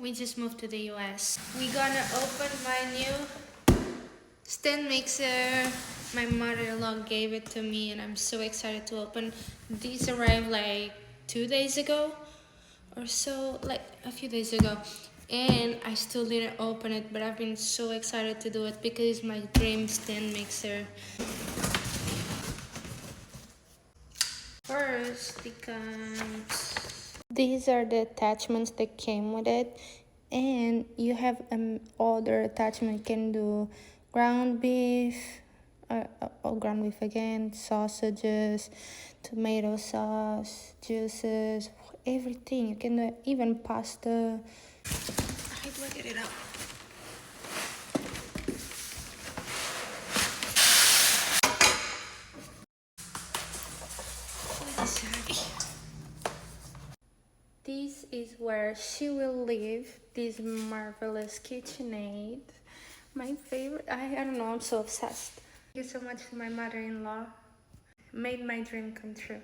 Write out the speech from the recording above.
We just moved to the US. We're gonna open my new stand mixer. My mother-in-law gave it to me and I'm so excited to open. These arrived like 2 days ago or so, like a few days ago. And I still didn't open it, but I've been so excited to do it because it's my dream stand mixer. First, it comes. These are the attachments that came with it, and you have other attachment. You can do ground beef, ground beef again, sausages, tomato sauce, juices, everything. You can do even pasta. How do I get it out? This is where she will live, this marvelous KitchenAid. My favorite, I don't know, I'm so obsessed. Thank you so much to my mother-in-law. Made my dream come true.